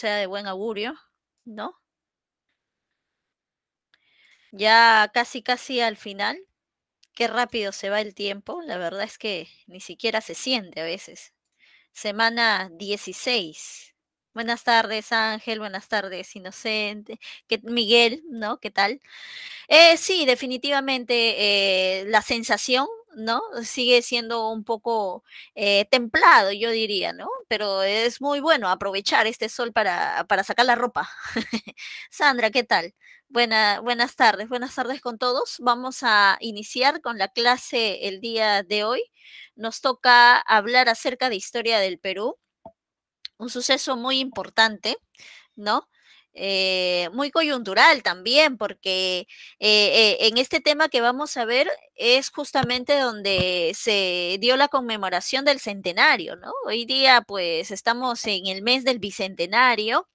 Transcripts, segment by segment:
sea de buen augurio, ¿no? Ya casi, casi al final, qué rápido se va el tiempo, la verdad es que ni siquiera se siente a veces. Semana 16. Buenas tardes, Ángel, buenas tardes, Inocente, Miguel, ¿no? ¿Qué tal? Sí, definitivamente la sensación, ¿no? Sigue siendo un poco templado, yo diría, ¿no? Pero es muy bueno aprovechar este sol para sacar la ropa. Sandra, ¿qué tal? Buenas tardes con todos. Vamos a iniciar con la clase el día de hoy. Nos toca hablar acerca de historia del Perú, un suceso muy importante, ¿no? Muy coyuntural también, porque en este tema que vamos a ver es justamente donde se dio la conmemoración del centenario, ¿no? Hoy día, pues, estamos en el mes del bicentenario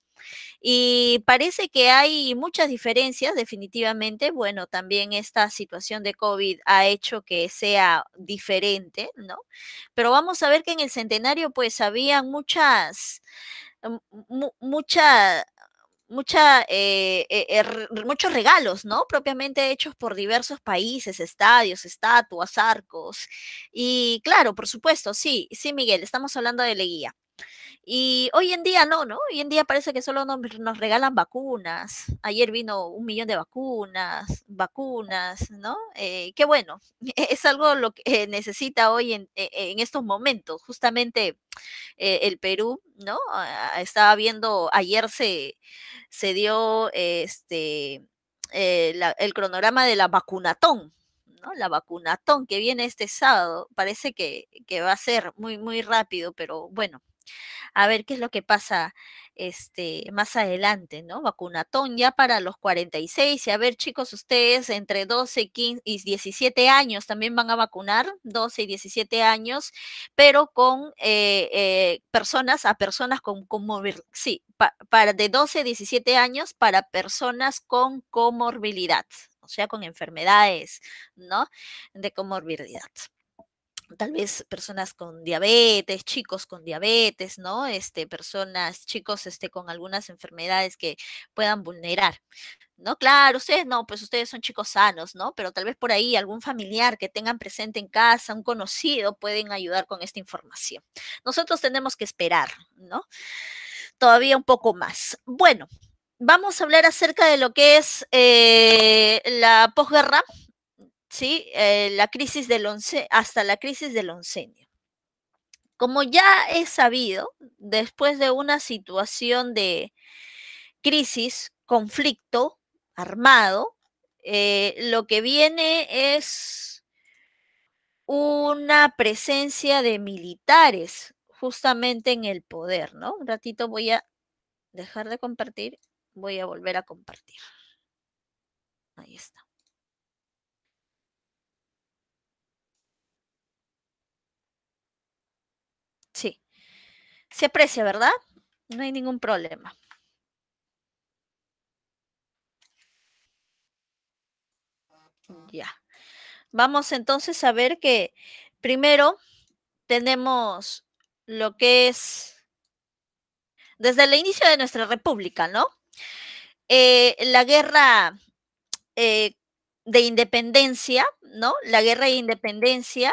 y parece que hay muchas diferencias, definitivamente. Bueno, también esta situación de COVID ha hecho que sea diferente, ¿no? Pero vamos a ver que en el centenario, pues, había mucha muchos regalos, ¿no? Propiamente hechos por diversos países, estadios, estatuas, arcos. Y claro, por supuesto, sí, sí, Miguel, estamos hablando de Leguía. Y hoy en día no, ¿no? Hoy en día parece que solo nos regalan vacunas. Ayer vino 1 millón de vacunas, ¿no? Qué bueno, es algo lo que necesita hoy en estos momentos. Justamente el Perú, ¿no? Estaba viendo, ayer se dio el cronograma de la vacunatón, ¿no? La vacunatón que viene este sábado, parece que va a ser muy, muy rápido, pero bueno, a ver qué es lo que pasa más adelante, ¿no? Vacunatón ya para los 46. Y a ver, chicos, ustedes entre 12, 15 y 17 años también van a vacunar, 12 y 17 años, pero con personas con sí, para de 12 a 17 años para personas con comorbilidad, o sea, con enfermedades, ¿no? De comorbilidad, tal vez personas con diabetes, chicos con diabetes, ¿no? Chicos, con algunas enfermedades que puedan vulnerar, ¿no? Claro, ustedes no, pues ustedes son chicos sanos, ¿no? Pero tal vez por ahí algún familiar que tengan presente en casa, un conocido, pueden ayudar con esta información. Nosotros tenemos que esperar, ¿no? Todavía un poco más. Bueno, vamos a hablar acerca de lo que es la posguerra, ¿sí? La crisis del hasta la crisis del oncenio. Como ya es sabido, después de una situación de crisis, conflicto armado, lo que viene es una presencia de militares justamente en el poder, ¿no? Un ratito voy a dejar de compartir, voy a volver a compartir. Ahí está. Sí, se aprecia, ¿verdad? No hay ningún problema. Ya. Vamos entonces a ver que primero tenemos lo que es desde el inicio de nuestra república, ¿no? La guerra eh, de independencia, ¿no? La guerra de independencia,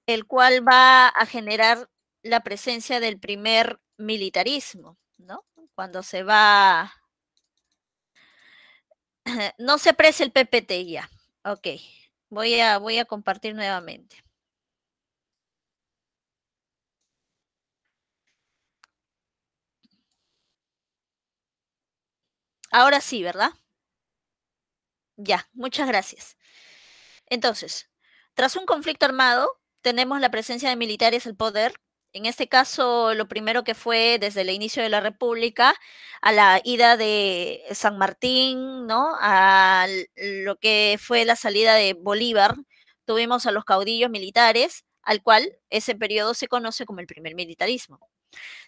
el cual va a generar la presencia del primer militarismo, ¿no? Cuando se va, no se aprecia el PPT ya, ok, voy a compartir nuevamente. Ahora sí, ¿verdad? Ya, muchas gracias. Entonces, tras un conflicto armado, tenemos la presencia de militares al poder. En este caso, lo primero que fue desde el inicio de la República, a la ida de San Martín, ¿no? A lo que fue la salida de Bolívar, tuvimos a los caudillos militares, al cual ese periodo se conoce como el primer militarismo.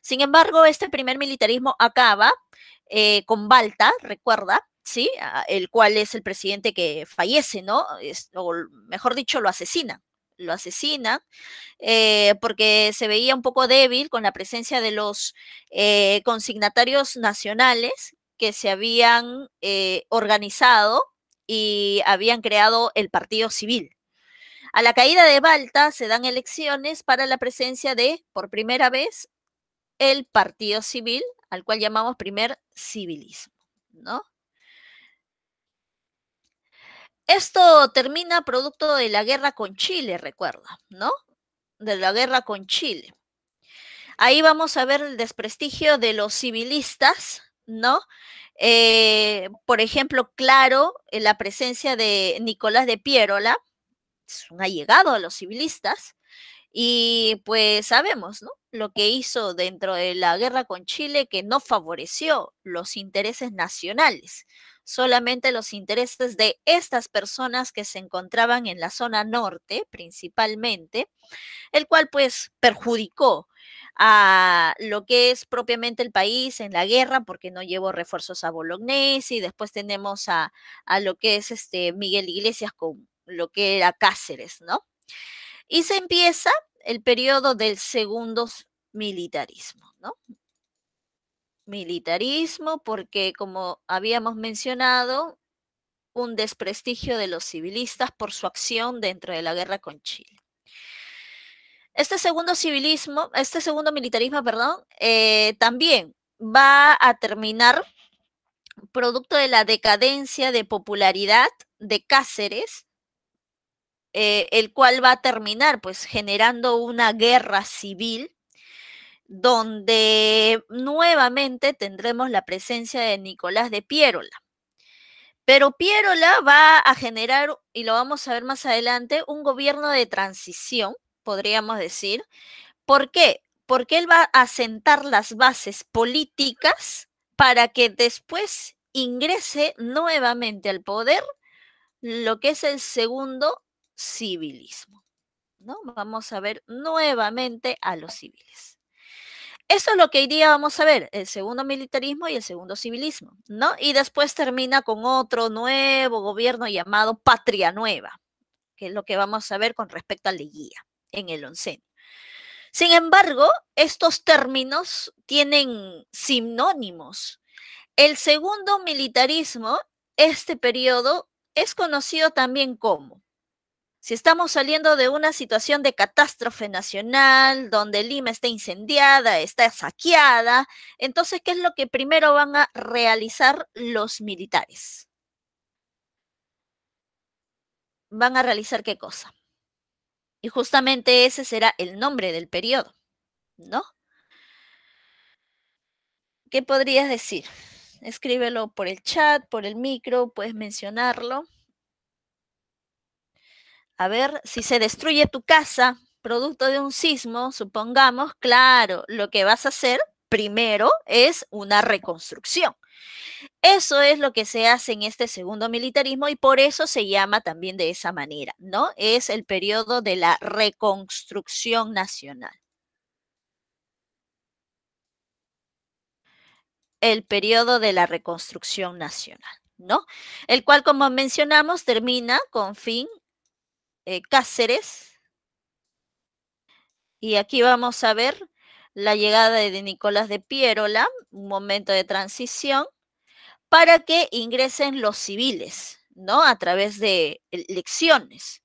Sin embargo, este primer militarismo acaba con Balta, recuerda, ¿sí? El cual es el presidente que fallece, ¿no? O mejor dicho, lo asesina. lo asesinan, porque se veía un poco débil con la presencia de los consignatarios nacionales que se habían organizado y habían creado el Partido Civil. A la caída de Balta se dan elecciones para la presencia de, por primera vez, el Partido Civil, al cual llamamos primer civilismo, ¿no? Esto termina producto de la guerra con Chile, recuerda, ¿no? De la guerra con Chile. Ahí vamos a ver el desprestigio de los civilistas, ¿no? Por ejemplo, claro, en la presencia de Nicolás de Piérola, es un allegado a los civilistas, y pues sabemos, ¿no? Lo que hizo dentro de la guerra con Chile, que no favoreció los intereses nacionales, solamente los intereses de estas personas que se encontraban en la zona norte, principalmente, el cual pues perjudicó a lo que es propiamente el país en la guerra, porque no llevó refuerzos a Bolognesi, y después tenemos a lo que es Miguel Iglesias con lo que era Cáceres, ¿no? Y se empieza el periodo del segundo militarismo, ¿no? Militarismo porque, como habíamos mencionado, un desprestigio de los civilistas por su acción dentro de la guerra con Chile. Este segundo militarismo, perdón, también va a terminar producto de la decadencia de popularidad de Cáceres, el cual va a terminar pues generando una guerra civil donde nuevamente tendremos la presencia de Nicolás de Piérola. Pero Piérola va a generar, y lo vamos a ver más adelante, un gobierno de transición, podríamos decir. ¿Por qué? Porque él va a sentar las bases políticas para que después ingrese nuevamente al poder lo que es el segundo civilismo, ¿no? Vamos a ver nuevamente a los civiles. Eso es lo que hoy día vamos a ver, el segundo militarismo y el segundo civilismo, ¿no? Y después termina con otro nuevo gobierno llamado Patria Nueva, que es lo que vamos a ver con respecto a Leguía en el oncenio. Sin embargo, estos términos tienen sinónimos. El segundo militarismo, este periodo, es conocido también como, si estamos saliendo de una situación de catástrofe nacional, donde Lima está incendiada, está saqueada, entonces, ¿qué es lo que primero van a realizar los militares? ¿Van a realizar qué cosa? Y justamente ese será el nombre del periodo, ¿no? ¿Qué podrías decir? Escríbelo por el chat, por el micro, puedes mencionarlo. A ver, si se destruye tu casa producto de un sismo, supongamos, claro, lo que vas a hacer primero es una reconstrucción. Eso es lo que se hace en este segundo militarismo y por eso se llama también de esa manera, ¿no? Es el periodo de la reconstrucción nacional. El periodo de la reconstrucción nacional, ¿no? El cual, como mencionamos, termina con fin Cáceres. Y aquí vamos a ver la llegada de Nicolás de Piérola, un momento de transición, para que ingresen los civiles, ¿no? A través de elecciones.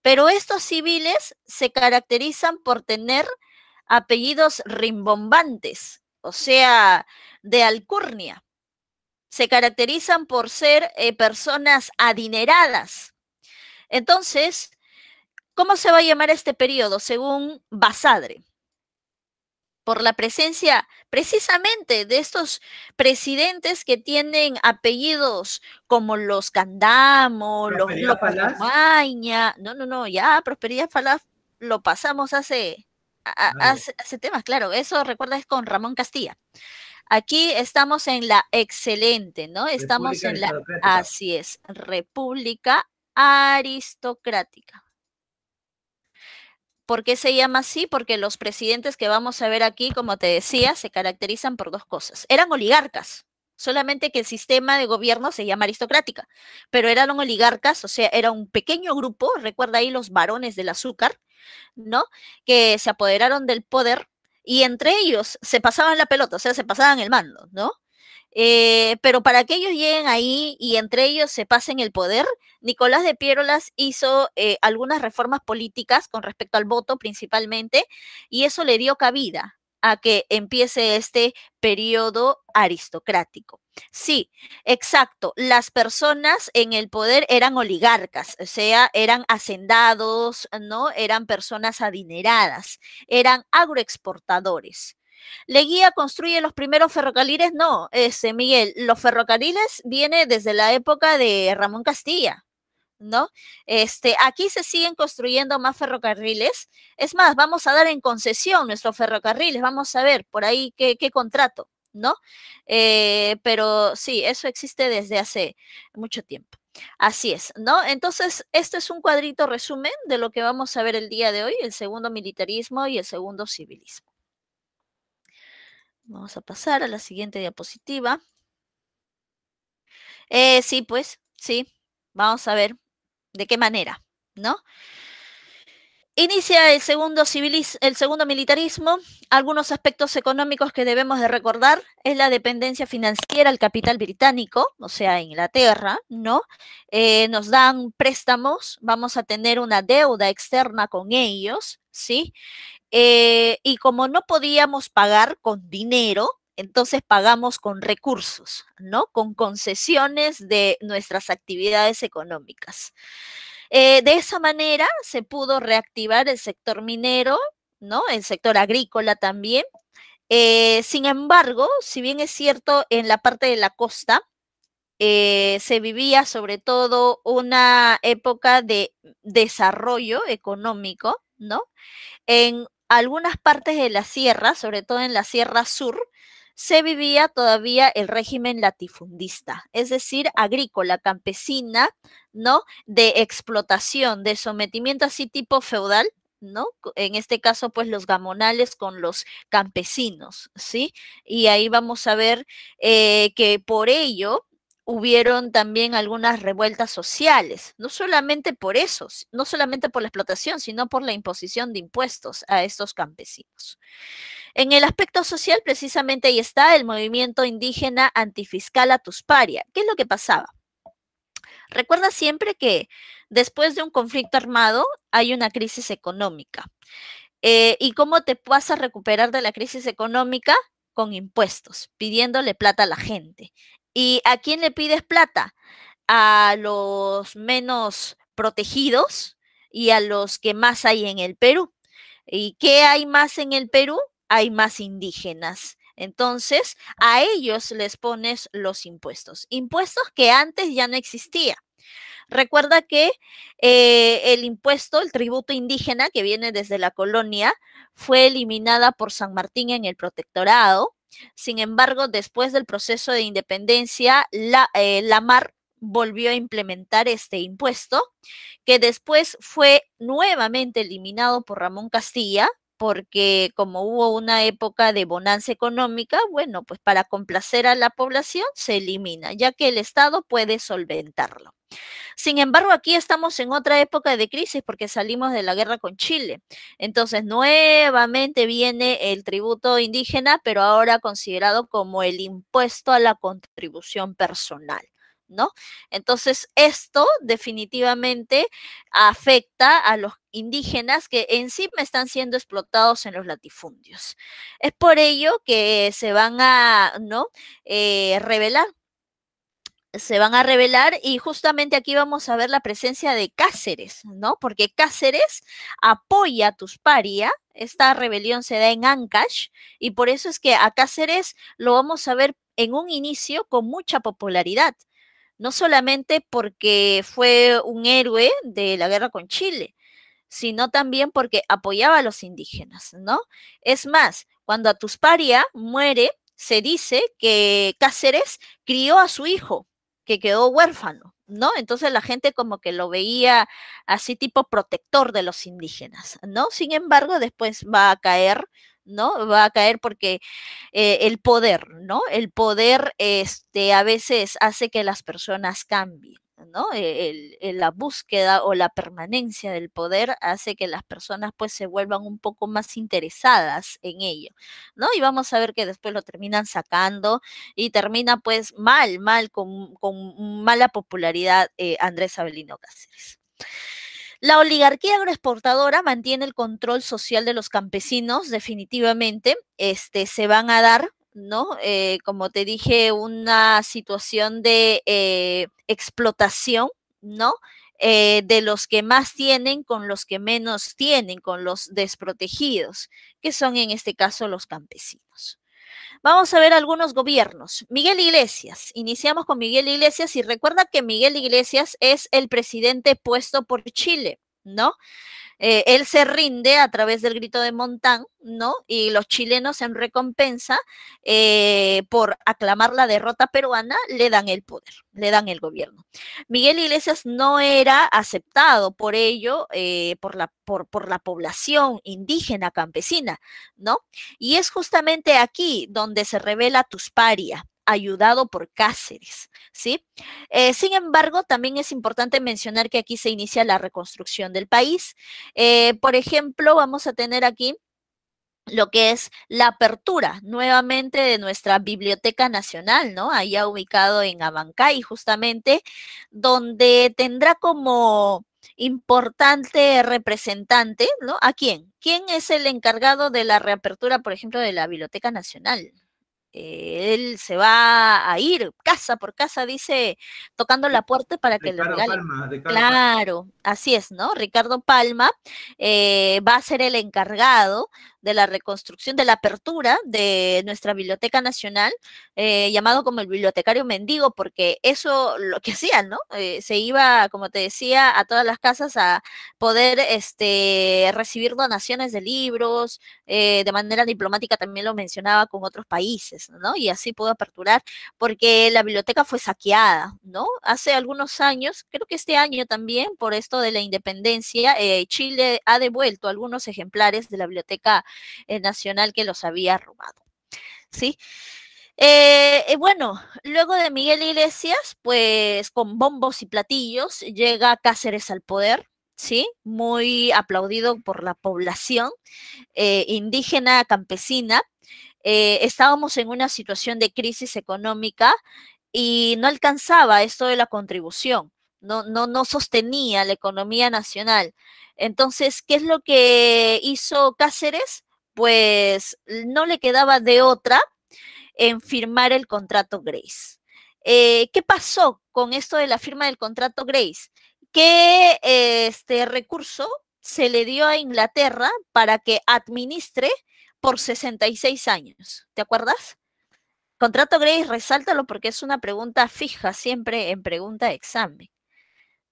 Pero estos civiles se caracterizan por tener apellidos rimbombantes, o sea, de alcurnia. Se caracterizan por ser personas adineradas. Entonces, ¿cómo se va a llamar este periodo? Según Basadre, por la presencia precisamente de estos presidentes que tienen apellidos como los Candamo, los Prosperidad López Falaz. Romaña, no, ya Prosperidad Falaz lo pasamos hace temas, claro, eso recuerda es con Ramón Castilla. Aquí estamos en la excelente, ¿no? Estamos República en la, Aristocrática. así es, República Aristocrática. ¿Por qué se llama así? Porque los presidentes que vamos a ver aquí, como te decía, se caracterizan por dos cosas. Eran oligarcas, solamente que el sistema de gobierno se llama aristocrática, pero eran oligarcas, o sea, era un pequeño grupo, recuerda ahí los varones del azúcar, ¿no? Que se apoderaron del poder y entre ellos se pasaban la pelota, o sea, se pasaban el mando, ¿no? Pero para que ellos lleguen ahí y entre ellos se pasen el poder, Nicolás de Piérolas hizo algunas reformas políticas con respecto al voto principalmente, y eso le dio cabida a que empiece este periodo aristocrático. Sí, exacto. Las personas en el poder eran oligarcas, o sea, eran hacendados, ¿no? Eran personas adineradas, eran agroexportadores. Leguía construye los primeros ferrocarriles, no, Miguel, los ferrocarriles viene desde la época de Ramón Castilla, ¿no? Aquí se siguen construyendo más ferrocarriles. Es más, vamos a dar en concesión nuestros ferrocarriles, vamos a ver por ahí qué contrato, ¿no? Pero sí, eso existe desde hace mucho tiempo. Así es, ¿no? Entonces, este es un cuadrito resumen de lo que vamos a ver el día de hoy, el segundo militarismo y el segundo civilismo. Vamos a pasar a la siguiente diapositiva. Sí, pues, sí. Vamos a ver de qué manera, ¿no? Inicia el segundo militarismo. Algunos aspectos económicos que debemos de recordar es la dependencia financiera al capital británico, o sea, Inglaterra, ¿no? Nos dan préstamos, vamos a tener una deuda externa con ellos, ¿sí? Y como no podíamos pagar con dinero, entonces pagamos con recursos, ¿no? Con concesiones de nuestras actividades económicas. De esa manera se pudo reactivar el sector minero, ¿no? El sector agrícola también. Sin embargo, si bien es cierto, en la parte de la costa se vivía sobre todo una época de desarrollo económico, ¿no? En algunas partes de la sierra, sobre todo en la Sierra Sur, se vivía todavía el régimen latifundista, es decir, agrícola, campesina, ¿no? De explotación, de sometimiento así tipo feudal, ¿no? En este caso, pues los gamonales con los campesinos, ¿sí? Y ahí vamos a ver que por ello hubieron también algunas revueltas sociales, no solamente por eso, no solamente por la explotación, sino por la imposición de impuestos a estos campesinos. En el aspecto social, precisamente ahí está el movimiento indígena antifiscal Atusparia. ¿Qué es lo que pasaba? Recuerda siempre que después de un conflicto armado hay una crisis económica. ¿Y cómo te vas a recuperar de la crisis económica? Con impuestos, pidiéndole plata a la gente. ¿Y a quién le pides plata? A los menos protegidos y a los que más hay en el Perú. ¿Y qué hay más en el Perú? Hay más indígenas. Entonces, a ellos les pones los impuestos. Impuestos que antes ya no existían. Recuerda que el impuesto, el tributo indígena que viene desde la colonia, fue eliminada por San Martín en el protectorado. Sin embargo, después del proceso de independencia, la MAR volvió a implementar este impuesto, que después fue nuevamente eliminado por Ramón Castilla, porque como hubo una época de bonanza económica, bueno, pues para complacer a la población se elimina, ya que el Estado puede solventarlo. Sin embargo, aquí estamos en otra época de crisis porque salimos de la guerra con Chile. Entonces, nuevamente viene el tributo indígena, pero ahora considerado como el impuesto a la contribución personal, ¿no? Entonces, esto definitivamente afecta a los indígenas que encima están siendo explotados en los latifundios. Es por ello que se van a, ¿no? Revelar, se van a revelar y justamente aquí vamos a ver la presencia de Cáceres, ¿no? Porque Cáceres apoya a Tusparia, esta rebelión se da en Ancash y por eso es que a Cáceres lo vamos a ver en un inicio con mucha popularidad, no solamente porque fue un héroe de la guerra con Chile, sino también porque apoyaba a los indígenas, ¿no? Es más, cuando Atusparia muere, se dice que Cáceres crió a su hijo, que quedó huérfano, ¿no? Entonces la gente como que lo veía así tipo protector de los indígenas, ¿no? Sin embargo, después va a caer, ¿no? Va a caer porque el poder, ¿no? El poder a veces hace que las personas cambien. ¿No? La búsqueda o la permanencia del poder hace que las personas pues se vuelvan un poco más interesadas en ello, ¿no? Y vamos a ver que después lo terminan sacando y termina pues mal, con mala popularidad Andrés Avelino Cáceres. La oligarquía agroexportadora mantiene el control social de los campesinos, definitivamente, se van a dar, ¿no? Como te dije, una situación de explotación, ¿no? De los que más tienen con los que menos tienen, con los desprotegidos, que son en este caso los campesinos. Vamos a ver algunos gobiernos. Miguel Iglesias. Iniciamos con Miguel Iglesias y recuerda que Miguel Iglesias es el presidente puesto por Chile, ¿no? Él se rinde a través del grito de Montán, ¿no? Y los chilenos en recompensa por aclamar la derrota peruana le dan el poder, le dan el gobierno. Miguel Iglesias no era aceptado por ello, por la población indígena campesina, ¿no? Y es justamente aquí donde se revela Tusparia, ayudado por Cáceres, ¿sí? Sin embargo, también es importante mencionar que aquí se inicia la reconstrucción del país. Por ejemplo, vamos a tener aquí lo que es la apertura nuevamente de nuestra Biblioteca Nacional, ¿no? Allá ubicado en Abancay, justamente, donde tendrá como importante representante, ¿no? ¿A quién? ¿Quién es el encargado de la reapertura, por ejemplo, de la Biblioteca Nacional? Él se va a ir casa por casa, dice, tocando la puerta para que le Ricardo regalen. Palma, Ricardo Palma. Claro, así es, ¿no? Ricardo Palma va a ser el encargado de la reconstrucción, de la apertura de nuestra Biblioteca Nacional, llamado como el bibliotecario mendigo, porque eso lo que hacía, ¿no? Se iba, como te decía, a todas las casas a poder recibir donaciones de libros, de manera diplomática también lo mencionaba con otros países, ¿no? Y así pudo aperturar, porque la biblioteca fue saqueada, ¿no? Hace algunos años, creo que este año también, por esto de la independencia, Chile ha devuelto algunos ejemplares de la Biblioteca Nacional que los había robado, ¿sí? Bueno, luego de Miguel Iglesias, pues con bombos y platillos llega Cáceres al poder, ¿sí? Muy aplaudido por la población indígena campesina. Estábamos en una situación de crisis económica y no alcanzaba esto de la contribución, no sostenía la economía nacional. Entonces, ¿qué es lo que hizo Cáceres? Pues no le quedaba de otra en firmar el contrato Grace. ¿Qué pasó con esto de la firma del contrato Grace? Que este recurso se le dio a Inglaterra para que administre por 66 años. ¿Te acuerdas? Contrato Grace, resáltalo porque es una pregunta fija siempre en pregunta de examen,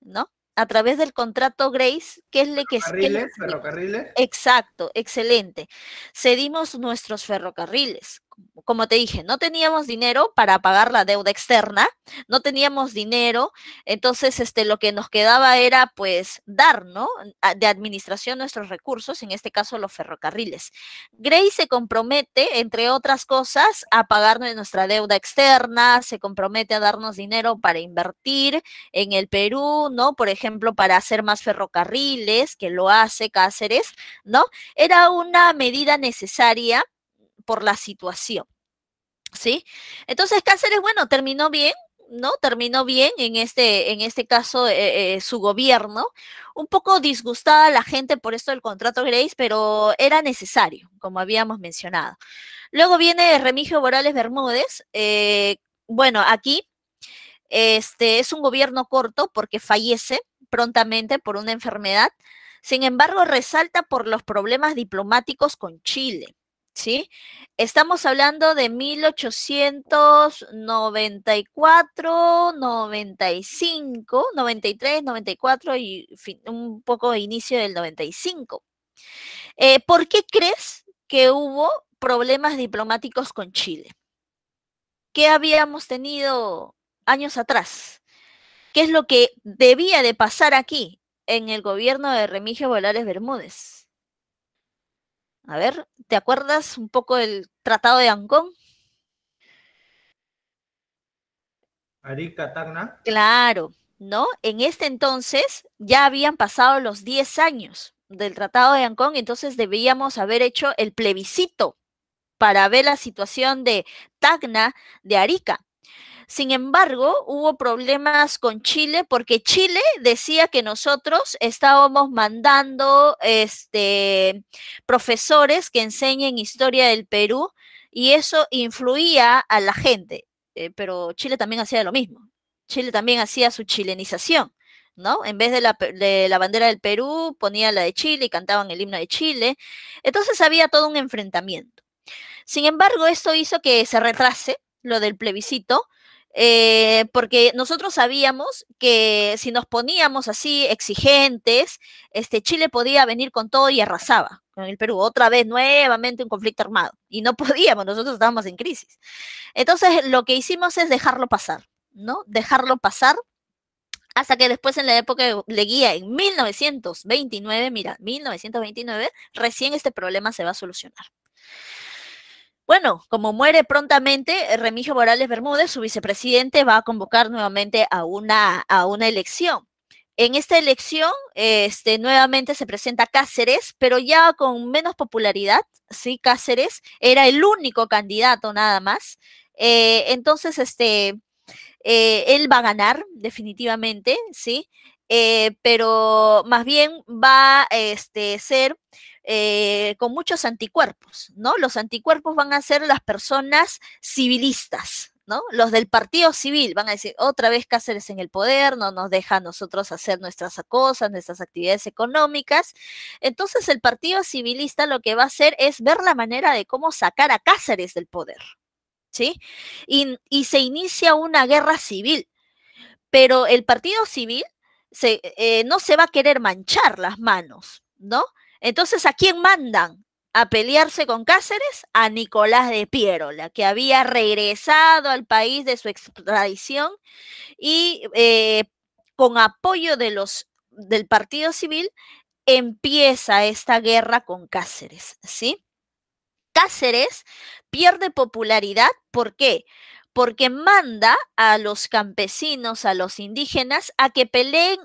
¿no? A través del contrato Grace, ¿qué es lo que Ferrocarriles, cedimos? ferrocarriles. Exacto, excelente. Cedimos nuestros ferrocarriles. Como te dije, no teníamos dinero para pagar la deuda externa, no teníamos dinero, entonces lo que nos quedaba era pues dar, ¿no? De administración nuestros recursos, en este caso los ferrocarriles. Grace se compromete, entre otras cosas, a pagar nuestra deuda externa, se compromete a darnos dinero para invertir en el Perú, ¿no? Por ejemplo, para hacer más ferrocarriles, que lo hace Cáceres, ¿no? Era una medida necesaria por la situación, ¿sí? Entonces Cáceres, bueno, terminó bien, ¿no? Terminó bien en este caso su gobierno, un poco disgustada la gente por esto del contrato Grace, pero era necesario, como habíamos mencionado. Luego viene Remigio Morales Bermúdez, bueno, aquí es un gobierno corto porque fallece prontamente por una enfermedad. Sin embargo, resalta por los problemas diplomáticos con Chile. ¿Sí? Estamos hablando de 1894, 95, 93, 94 y un poco de inicio del 95. ¿Por qué crees que hubo problemas diplomáticos con Chile? ¿Qué habíamos tenido años atrás? ¿Qué es lo que debía de pasar aquí en el gobierno de Remigio Morales Bermúdez? A ver, ¿te acuerdas un poco del Tratado de Ancón? Arica, Tacna. Claro, ¿no? En este entonces ya habían pasado los 10 años del Tratado de Ancón, entonces debíamos haber hecho el plebiscito para ver la situación de Tacna, de Arica. Sin embargo, hubo problemas con Chile porque Chile decía que nosotros estábamos mandando profesores que enseñen historia del Perú y eso influía a la gente. Pero Chile también hacía lo mismo. Chile también hacía su chilenización, ¿no? En vez de la bandera del Perú, ponía la de Chile y cantaban el himno de Chile. Entonces había todo un enfrentamiento. Sin embargo, esto hizo que se retrase lo del plebiscito, porque nosotros sabíamos que si nos poníamos así exigentes, Chile podía venir con todo y arrasaba con el Perú, otra vez nuevamente un conflicto armado. Y no podíamos, nosotros estábamos en crisis. Entonces, lo que hicimos es dejarlo pasar, ¿no? Dejarlo pasar hasta que después en la época de Leguía, en 1929, mira, 1929, recién este problema se va a solucionar. Bueno, como muere prontamente, Remigio Morales Bermúdez, su vicepresidente, va a convocar nuevamente a una elección. En esta elección, nuevamente se presenta Cáceres, pero ya con menos popularidad, ¿sí? Cáceres era el único candidato nada más. Entonces, él va a ganar definitivamente, ¿sí? Pero más bien va a ser con muchos anticuerpos, ¿no? Los anticuerpos van a ser las personas civilistas, ¿no? Los del partido civil van a decir, otra vez Cáceres en el poder, no nos deja a nosotros hacer nuestras cosas, nuestras actividades económicas. Entonces el partido civilista lo que va a hacer es ver la manera de cómo sacar a Cáceres del poder, ¿sí? Y se inicia una guerra civil, pero el partido civil no se va a querer manchar las manos, ¿no? Entonces, ¿a quién mandan a pelearse con Cáceres? A Nicolás de Piérola, que había regresado al país de su extradición y con apoyo del partido civil empieza esta guerra con Cáceres, ¿sí? Cáceres pierde popularidad, ¿por qué? Porque manda a los campesinos, a los indígenas, a que peleen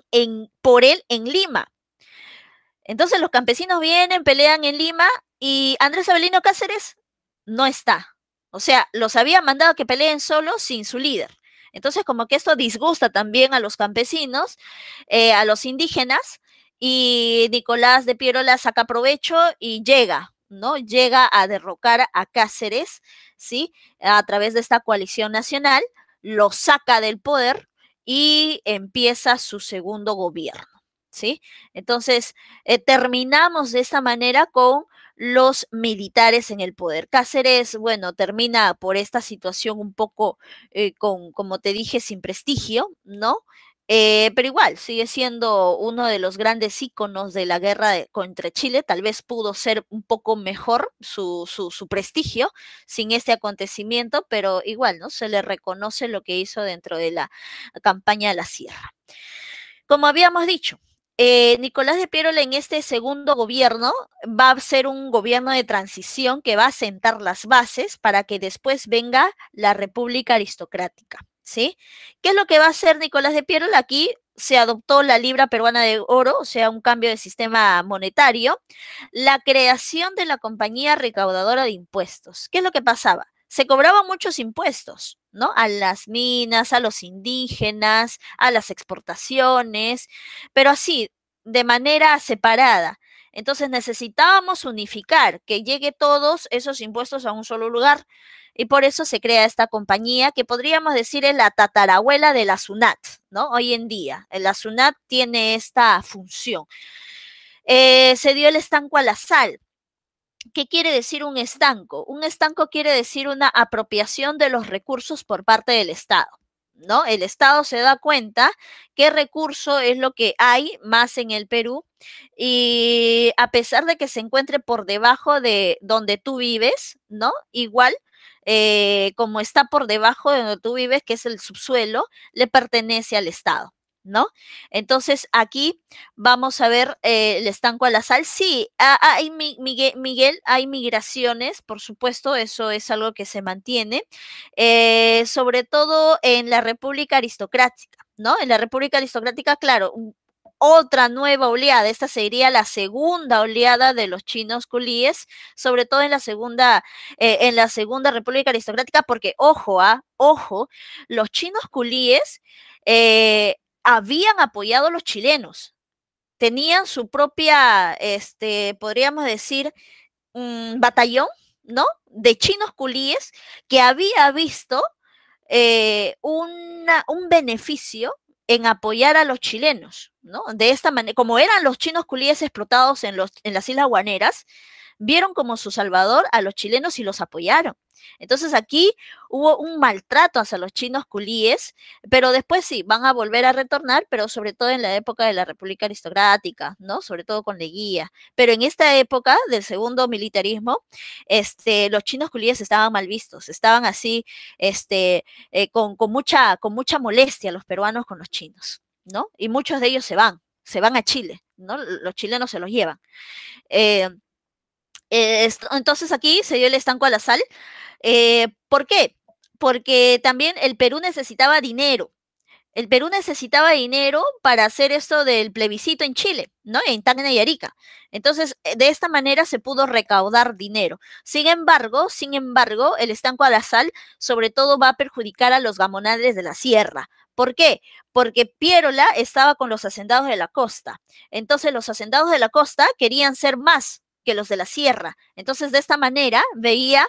por él en Lima. Entonces los campesinos vienen, pelean en Lima y Andrés Avelino Cáceres no está. O sea, los había mandado a que peleen solos sin su líder. Entonces, como que esto disgusta también a los campesinos, a los indígenas, y Nicolás de Piérola saca provecho y llega, ¿no? Llega a derrocar a Cáceres, ¿sí? A través de esta coalición nacional, lo saca del poder y empieza su segundo gobierno, ¿sí? Entonces, terminamos de esta manera con los militares en el poder. Cáceres, bueno, termina por esta situación un poco, como te dije, sin prestigio, ¿no? Pero igual, sigue siendo uno de los grandes íconos de la guerra contra Chile. Tal vez pudo ser un poco mejor su prestigio sin este acontecimiento, pero igual, ¿no? Se le reconoce lo que hizo dentro de la campaña de la Sierra. Como habíamos dicho, Nicolás de Piérola en este segundo gobierno va a ser un gobierno de transición que va a sentar las bases para que después venga la República Aristocrática, ¿sí? ¿Qué es lo que va a hacer Nicolás de Piérola? Aquí se adoptó la libra peruana de oro, o sea, un cambio de sistema monetario, la creación de la compañía recaudadora de impuestos. ¿Qué es lo que pasaba? Se cobraban muchos impuestos, ¿no? A las minas, a los indígenas, a las exportaciones, pero así, de manera separada. Entonces necesitábamos unificar, que llegue todos esos impuestos a un solo lugar. Y por eso se crea esta compañía que podríamos decir es la tatarabuela de la SUNAT, ¿no? Hoy en día, la SUNAT tiene esta función. Se dio el estanco a la sal. ¿Qué quiere decir un estanco? Un estanco quiere decir una apropiación de los recursos por parte del Estado, ¿no? El Estado se da cuenta qué recurso es lo que hay más en el Perú y a pesar de que se encuentre por debajo de donde tú vives, ¿no? Igual, como está por debajo de donde tú vives, que es el subsuelo, le pertenece al Estado. ¿no? Entonces aquí vamos a ver el estanco a la sal. Sí, hay, Miguel, hay migraciones, por supuesto, eso es algo que se mantiene, sobre todo en la República Aristocrática, ¿no? En la República Aristocrática, claro, otra nueva oleada, esta sería la segunda oleada de los chinos culíes, sobre todo en la segunda República Aristocrática, porque ojo, los chinos culíes eh, habían apoyado a los chilenos, tenían su propia, podríamos decir, batallón, ¿no? De chinos culíes que había visto un beneficio en apoyar a los chilenos, ¿no? De esta manera, como eran los chinos culíes explotados en las Islas Guaneras, vieron como su salvador a los chilenos y los apoyaron. Entonces aquí hubo un maltrato hacia los chinos culíes, pero después sí, van a volver a retornar, pero sobre todo en la época de la República Aristocrática, ¿no? Sobre todo con Leguía. Pero en esta época del segundo militarismo, los chinos culíes estaban mal vistos, estaban así, con mucha molestia los peruanos con los chinos, ¿no? Y muchos de ellos se van a Chile, ¿no? Los chilenos se los llevan. Eh, entonces aquí se dio el estanco a la sal. ¿Por qué? Porque también el Perú necesitaba dinero. El Perú necesitaba dinero para hacer esto del plebiscito en Chile, ¿no? En Tacna y Arica. Entonces, de esta manera se pudo recaudar dinero. Sin embargo, el estanco a la sal sobre todo va a perjudicar a los gamonales de la sierra. ¿Por qué? Porque Piérola estaba con los hacendados de la costa. Entonces, los hacendados de la costa querían ser más que los de la sierra. Entonces, de esta manera veía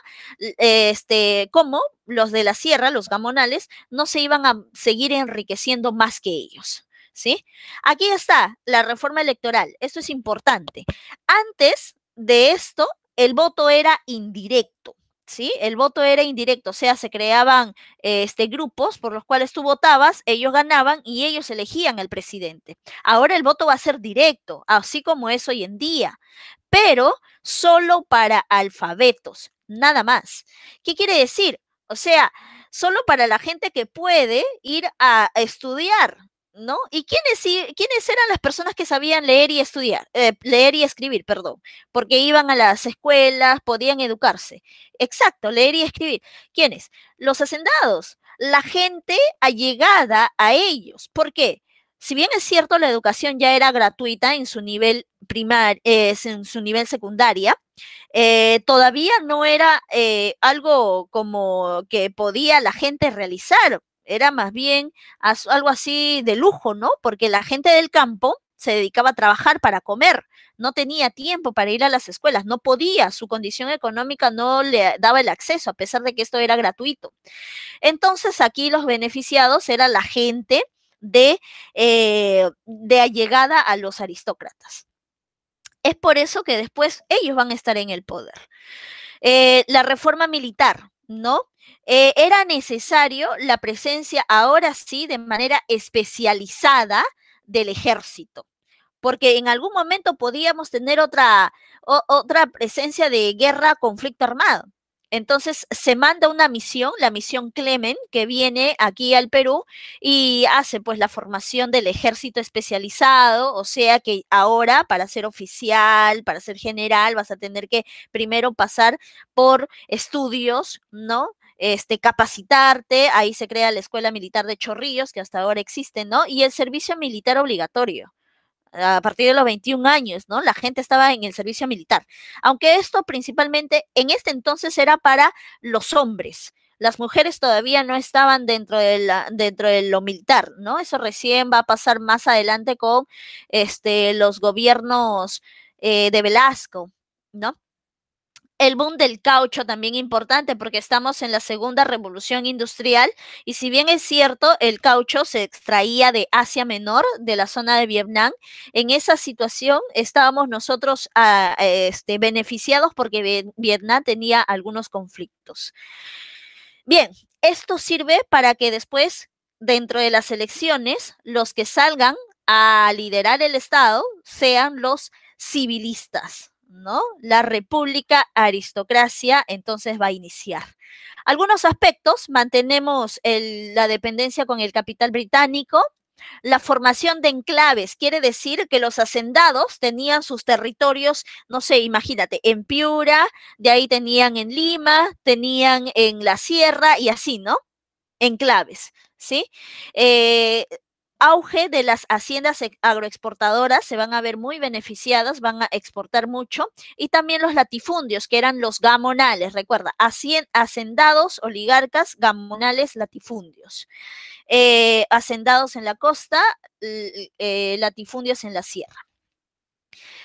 cómo los de la sierra, los gamonales, no se iban a seguir enriqueciendo más que ellos. ¿Sí? Aquí está la reforma electoral. Esto es importante. Antes de esto, el voto era indirecto. ¿Sí? El voto era indirecto, o sea, se creaban grupos por los cuales tú votabas, ellos ganaban y ellos elegían al presidente. Ahora el voto va a ser directo, así como es hoy en día, pero solo para alfabetos, nada más. ¿Qué quiere decir? O sea, solo para la gente que puede ir a estudiar, ¿no? ¿Y quiénes eran las personas que sabían leer y estudiar, leer y escribir, perdón? Porque iban a las escuelas, podían educarse. Exacto, leer y escribir. ¿Quiénes? Los hacendados, la gente allegada a ellos. ¿Por qué? Si bien es cierto, la educación ya era gratuita en su nivel en su nivel secundaria, todavía no era algo como que podía la gente realizar, era más bien algo así de lujo, ¿no? Porque la gente del campo se dedicaba a trabajar para comer, no tenía tiempo para ir a las escuelas, no podía, su condición económica no le daba el acceso, a pesar de que esto era gratuito. Entonces aquí los beneficiados era la gente de allegada a los aristócratas. Es por eso que después ellos van a estar en el poder. La reforma militar, ¿no? Era necesario la presencia, ahora sí, de manera especializada del ejército, porque en algún momento podíamos tener otra presencia de guerra, conflicto armado. Entonces se manda una misión, la misión Clemen, que viene aquí al Perú y hace pues la formación del ejército especializado, o sea que ahora para ser oficial, para ser general, vas a tener que primero pasar por estudios, ¿no? Capacitarte, ahí se crea la Escuela Militar de Chorrillos, que hasta ahora existe, ¿no? Y el servicio militar obligatorio a partir de los 21 años, ¿no? La gente estaba en el servicio militar. Aunque esto principalmente en este entonces era para los hombres. Las mujeres todavía no estaban dentro de lo militar, ¿no? Eso recién va a pasar más adelante con los gobiernos de Velasco, ¿no? El boom del caucho también importante porque estamos en la segunda revolución industrial y si bien es cierto, el caucho se extraía de Asia Menor, de la zona de Vietnam, en esa situación estábamos nosotros beneficiados porque Vietnam tenía algunos conflictos. Bien, esto sirve para que después, dentro de las elecciones, los que salgan a liderar el Estado sean los civilistas, ¿no? La república aristocracia entonces va a iniciar. Algunos aspectos, mantenemos la dependencia con el capital británico, La formación de enclaves quiere decir que los hacendados tenían sus territorios, no sé, imagínate, en Piura, de ahí tenían en Lima, tenían en la sierra y así, ¿no? Enclaves, ¿sí? Auge de las haciendas agroexportadoras, se van a ver muy beneficiadas, van a exportar mucho, y también los latifundios, que eran los gamonales, recuerda, hacendados, oligarcas, gamonales, latifundios. Hacendados en la costa, latifundios en la sierra.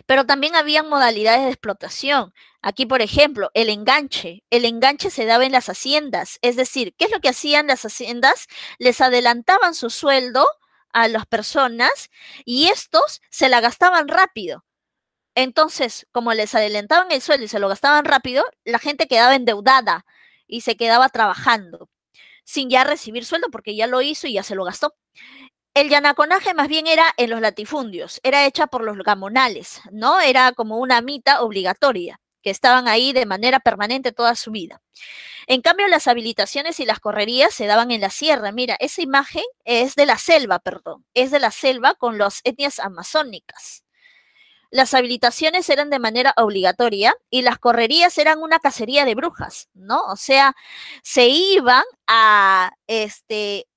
Pero también habían modalidades de explotación. Aquí, por ejemplo, el enganche. El enganche se daba en las haciendas. Es decir, ¿qué es lo que hacían las haciendas? Les adelantaban su sueldo a las personas y estos se la gastaban rápido. Entonces, como les adelantaban el sueldo y se lo gastaban rápido, la gente quedaba endeudada y se quedaba trabajando sin ya recibir sueldo porque ya lo hizo y ya se lo gastó. El yanaconaje más bien era en los latifundios, era hecha por los gamonales, ¿no? Era como una mita obligatoria, que estaban ahí de manera permanente toda su vida. En cambio, las habilitaciones y las correrías se daban en la sierra. Mira, esa imagen es de la selva, perdón, es de la selva con las etnias amazónicas. Las habilitaciones eran de manera obligatoria y las correrías eran una cacería de brujas, ¿no? O sea, se iban a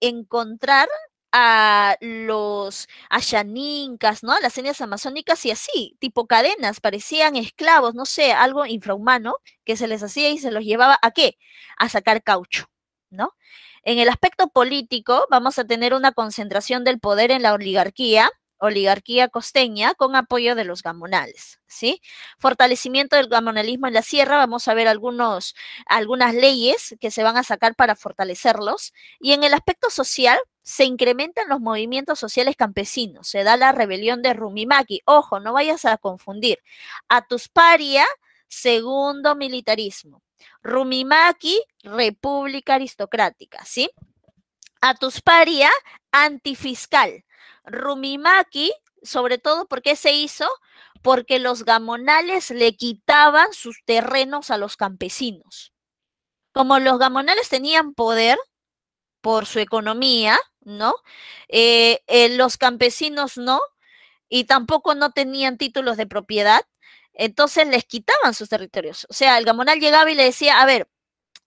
encontrar a los ashanincas, ¿no? A las etnias amazónicas y así, tipo cadenas, parecían esclavos, no sé, algo infrahumano que se les hacía y se los llevaba ¿a qué? A sacar caucho, ¿no? En el aspecto político vamos a tener una concentración del poder en la oligarquía costeña con apoyo de los gamonales, ¿sí? Fortalecimiento del gamonalismo en la sierra, vamos a ver algunas leyes que se van a sacar para fortalecerlos. Y en el aspecto social, se incrementan los movimientos sociales campesinos, se da la rebelión de Rumimaki. Ojo, no vayas a confundir. Atusparia, segundo militarismo. Rumimaki, república aristocrática, ¿sí? Atusparia, antifiscal. Rumimaki, sobre todo, ¿por qué se hizo? Porque los gamonales le quitaban sus terrenos a los campesinos. Como los gamonales tenían poder por su economía, ¿no? Los campesinos no, y tampoco no tenían títulos de propiedad, entonces les quitaban sus territorios. O sea, el gamonal llegaba y le decía, a ver,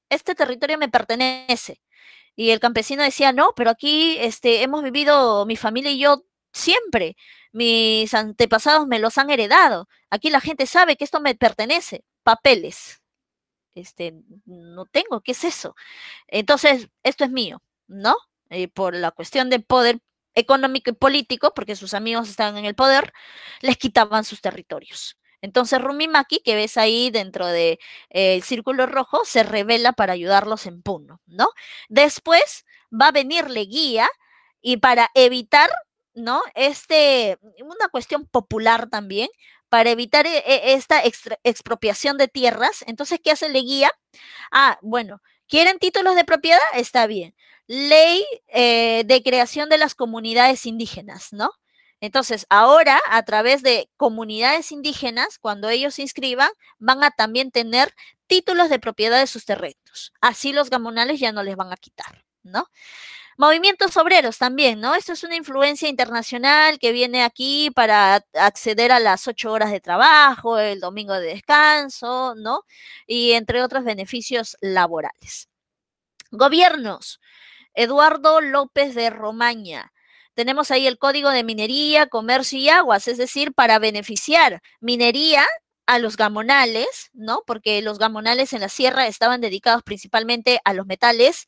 este territorio me pertenece. Y el campesino decía, no, pero aquí hemos vivido mi familia y yo siempre. Mis antepasados me los han heredado. Aquí la gente sabe que esto me pertenece. Papeles. No tengo, ¿qué es eso? Entonces, esto es mío, ¿no? Por la cuestión de poder económico y político, porque sus amigos estaban en el poder, les quitaban sus territorios. Entonces Rumimaki, que ves ahí dentro del círculo rojo, se revela para ayudarlos en Puno, ¿no? Después va a venir Leguía y para evitar, ¿no? Una cuestión popular también, para evitar esta expropiación de tierras, entonces, ¿qué hace Leguía? Ah, bueno, ¿quieren títulos de propiedad? Está bien. Ley de creación de las comunidades indígenas, ¿no? Entonces, ahora, a través de comunidades indígenas, cuando ellos se inscriban, van a también tener títulos de propiedad de sus terrenos. Así los gamonales ya no les van a quitar, ¿no? Movimientos obreros también, ¿no? Esto es una influencia internacional que viene aquí para acceder a las 8 horas de trabajo, el domingo de descanso, ¿no? Y entre otros beneficios laborales. Gobiernos. Eduardo López de Romaña. Tenemos ahí el Código de Minería, Comercio y Aguas, es decir, para beneficiar minería a los gamonales, ¿no? Porque los gamonales en la sierra estaban dedicados principalmente a los metales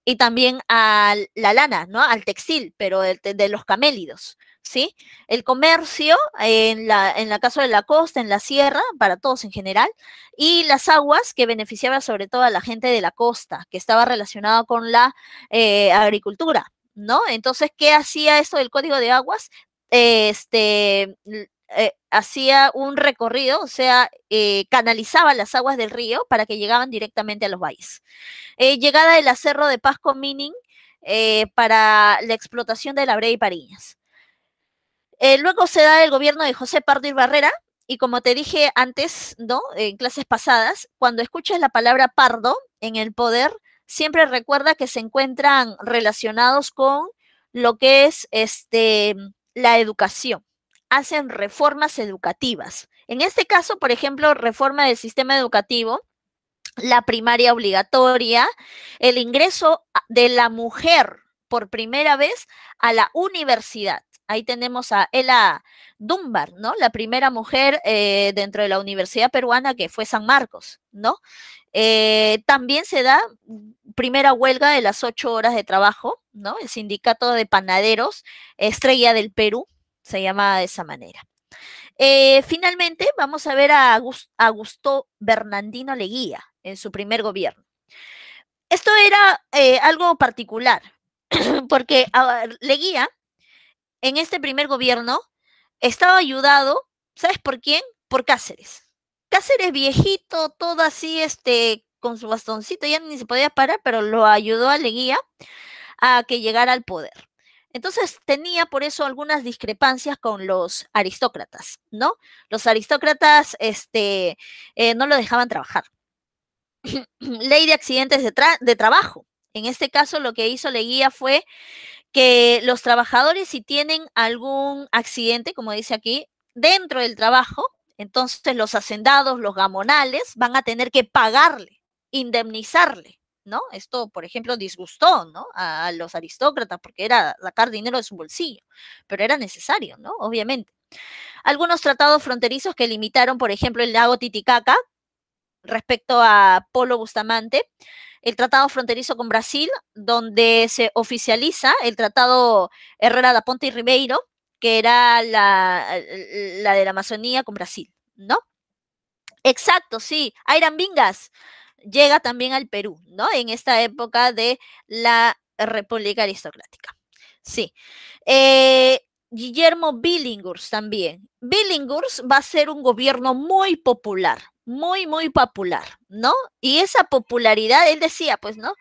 y también a la lana, ¿no? Al textil, pero de los camélidos, ¿sí? El comercio en la caso de la costa, en la sierra, para todos en general, y las aguas que beneficiaba sobre todo a la gente de la costa, que estaba relacionado con la agricultura, ¿no? Entonces, ¿qué hacía esto del Código de Aguas? Hacía un recorrido, o sea, canalizaba las aguas del río para que llegaban directamente a los valles. Llegada del acerro de Pasco Mining para la explotación de la brea y Pariñas. Luego se da el gobierno de José Pardo y Barrera, y como te dije antes, ¿no? En clases pasadas, cuando escuches la palabra Pardo en el poder, siempre recuerda que se encuentran relacionados con lo que es la educación. Hacen reformas educativas. En este caso, por ejemplo, reforma del sistema educativo, la primaria obligatoria, el ingreso de la mujer por primera vez a la universidad. Ahí tenemos a Ela Dunbar, ¿no? La primera mujer dentro de la Universidad Peruana, que fue San Marcos, ¿no? También se da primera huelga de las 8 horas de trabajo, ¿no? El sindicato de panaderos, Estrella del Perú, se llama de esa manera. Finalmente, vamos a ver a Augusto Bernardino Leguía en su primer gobierno. Esto era algo particular, porque Leguía, en este primer gobierno, estaba ayudado, ¿sabes por quién? Por Cáceres. Cáceres viejito, todo así, con su bastoncito, ya ni se podía parar, pero lo ayudó a Leguía a que llegara al poder. Entonces tenía por eso algunas discrepancias con los aristócratas, ¿no? Los aristócratas no lo dejaban trabajar. Ley de accidentes de trabajo. En este caso lo que hizo Leguía fue que los trabajadores, si tienen algún accidente, como dice aquí, dentro del trabajo, entonces los hacendados, los gamonales, van a tener que pagarle, indemnizarle, ¿no? Esto, por ejemplo, disgustó, ¿no? A los aristócratas porque era sacar dinero de su bolsillo, pero era necesario, ¿no? Obviamente. Algunos tratados fronterizos que limitaron, por ejemplo, el lago Titicaca respecto a Polo Bustamante, el tratado fronterizo con Brasil, donde se oficializa el tratado Herrera da Ponte y Ribeiro, que era la de la Amazonía con Brasil, ¿no? Exacto, sí. Iran Bingas llega también al Perú, ¿no? En esta época de la República Aristocrática. Sí. Guillermo Billinghurst también. Billinghurst va a ser un gobierno muy popular, muy, muy popular, ¿no? Y esa popularidad, él decía, pues, ¿no?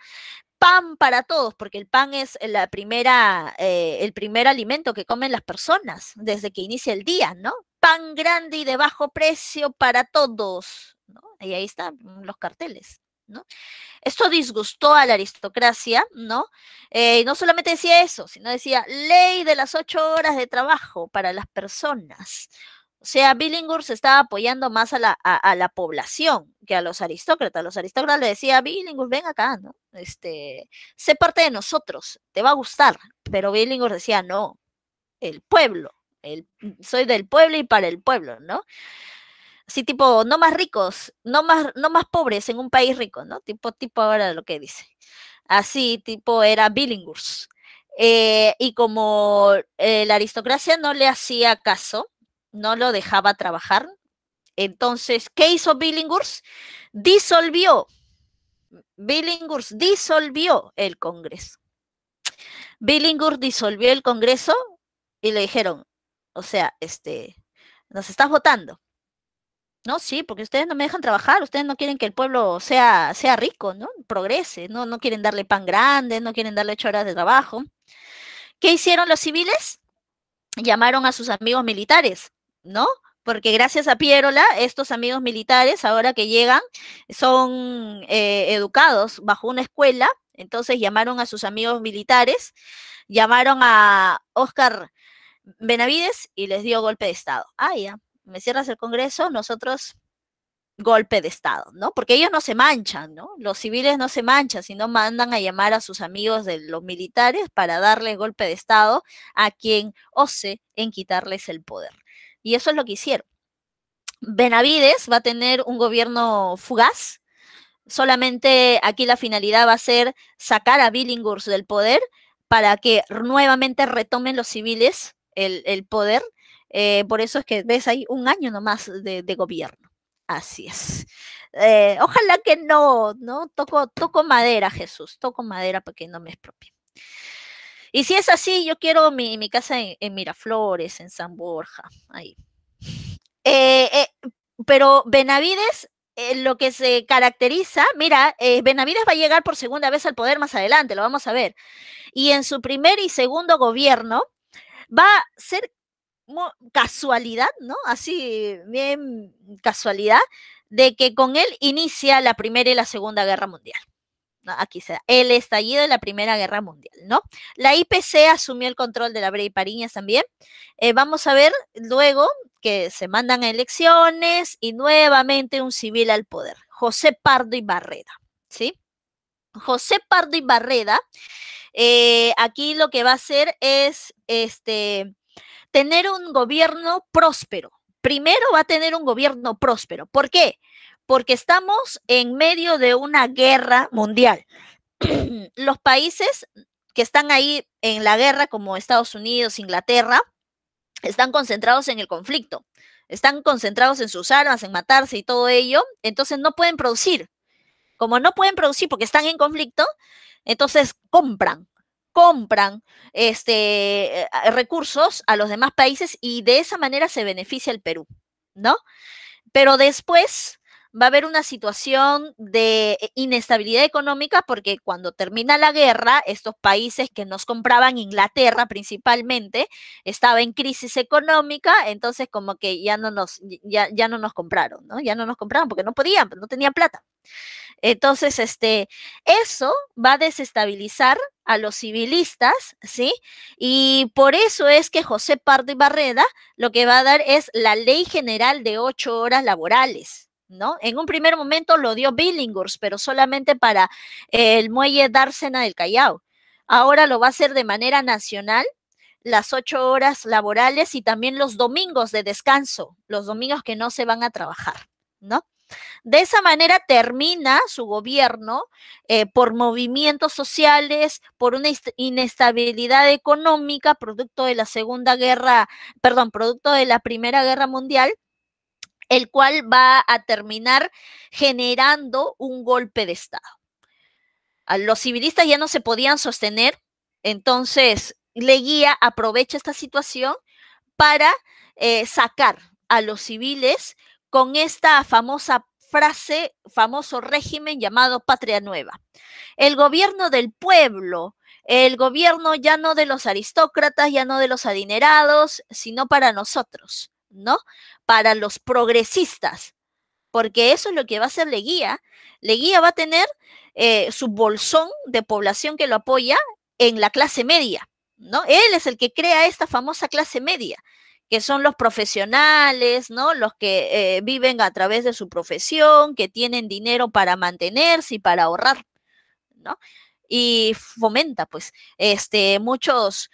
Pan para todos, porque el pan es el primer alimento que comen las personas desde que inicia el día, ¿no? Pan grande y de bajo precio para todos, ¿no? Y ahí están los carteles, ¿no? Esto disgustó a la aristocracia, ¿no? No solamente decía eso, sino decía ley de las 8 horas de trabajo para las personas. O sea, Billinghurst estaba apoyando más a la población que a los aristócratas. Los aristócratas le decían, Billinghurst, ven acá, ¿no? Sé parte de nosotros, te va a gustar. Pero Billinghurst decía, no, el pueblo, soy del pueblo y para el pueblo, ¿no? Así tipo, no más ricos, no más pobres en un país rico, ¿no? Tipo ahora lo que dice. Así tipo era Billinghurst. Y como la aristocracia no le hacía caso, no lo dejaba trabajar, entonces, ¿qué hizo Billinghurst? Billinghurst disolvió el Congreso. Billinghurst disolvió el Congreso y le dijeron, o sea, nos estás votando. No, sí, porque ustedes no me dejan trabajar, ustedes no quieren que el pueblo sea rico, ¿no? Progrese, no quieren darle pan grande, no quieren darle 8 horas de trabajo. ¿Qué hicieron los civiles? Llamaron a sus amigos militares, ¿no? Porque gracias a Pierola, estos amigos militares, ahora que llegan, son educados bajo una escuela, entonces llamaron a sus amigos militares, llamaron a Oscar Benavides y les dio golpe de Estado. Ah, ya, me cierras el Congreso, nosotros golpe de Estado, ¿no? Porque ellos no se manchan, ¿no? Los civiles no se manchan, sino mandan a llamar a sus amigos de los militares para darles golpe de Estado a quien ose en quitarles el poder. Y eso es lo que hicieron. Benavides va a tener un gobierno fugaz, solamente aquí la finalidad va a ser sacar a Billinghurst del poder para que nuevamente retomen los civiles el poder. Por eso es que ves ahí un año nomás de gobierno. Así es. Ojalá que no, toco madera, Jesús, toco madera para que no me expropie. Y si es así, yo quiero mi casa en Miraflores, en San Borja, ahí. Pero Benavides, lo que se caracteriza, mira, Benavides va a llegar por segunda vez al poder más adelante, lo vamos a ver. Y en su primer y segundo gobierno va a ser casualidad, ¿no? Así, bien casualidad, de que con él inicia la Primera y la Segunda Guerra Mundial. ¿no? Aquí se da el estallido de la Primera Guerra Mundial, ¿no? La IPC asumió el control de la Brea y Pariñas también. Vamos a ver luego que se mandan a elecciones y nuevamente un civil al poder, José Pardo y Barreda, ¿sí? José Pardo y Barreda, aquí lo que va a hacer es tener un gobierno próspero. Primero va a tener un gobierno próspero. ¿Por qué? Porque estamos en medio de una guerra mundial. Los países que están ahí en la guerra, como Estados Unidos, Inglaterra, están concentrados en el conflicto, están concentrados en sus armas, en matarse y todo ello, entonces no pueden producir. Como no pueden producir porque están en conflicto, entonces compran recursos a los demás países y de esa manera se beneficia el Perú, ¿no? Pero después va a haber una situación de inestabilidad económica porque cuando termina la guerra, estos países que nos compraban, Inglaterra principalmente, estaba en crisis económica, entonces como que ya no nos compraron, ¿no? Ya no nos compraron porque no podían, no tenían plata. Entonces, eso va a desestabilizar a los civilistas, ¿sí? Y por eso es que José Pardo y Barreda lo que va a dar es la Ley General de 8 horas laborales, ¿no? En un primer momento lo dio Billinghurst, pero solamente para el muelle Dársena del Callao. Ahora lo va a hacer de manera nacional, las 8 horas laborales y también los domingos de descanso, los domingos que no se van a trabajar, ¿no? De esa manera termina su gobierno por movimientos sociales, por una inestabilidad económica, producto de la producto de la Primera Guerra Mundial, el cual va a terminar generando un golpe de Estado. Los civilistas ya no se podían sostener, entonces Leguía aprovecha esta situación para sacar a los civiles con esta famosa frase, famoso régimen llamado Patria Nueva. El gobierno del pueblo, el gobierno ya no de los aristócratas, ya no de los adinerados, sino para nosotros, ¿no? Para los progresistas, porque eso es lo que va a hacer Leguía. Leguía va a tener su bolsón de población que lo apoya en la clase media, ¿no? Él es el que crea esta famosa clase media, que son los profesionales, ¿no? Los que viven a través de su profesión, que tienen dinero para mantenerse y para ahorrar, ¿no? Y fomenta, pues, muchos,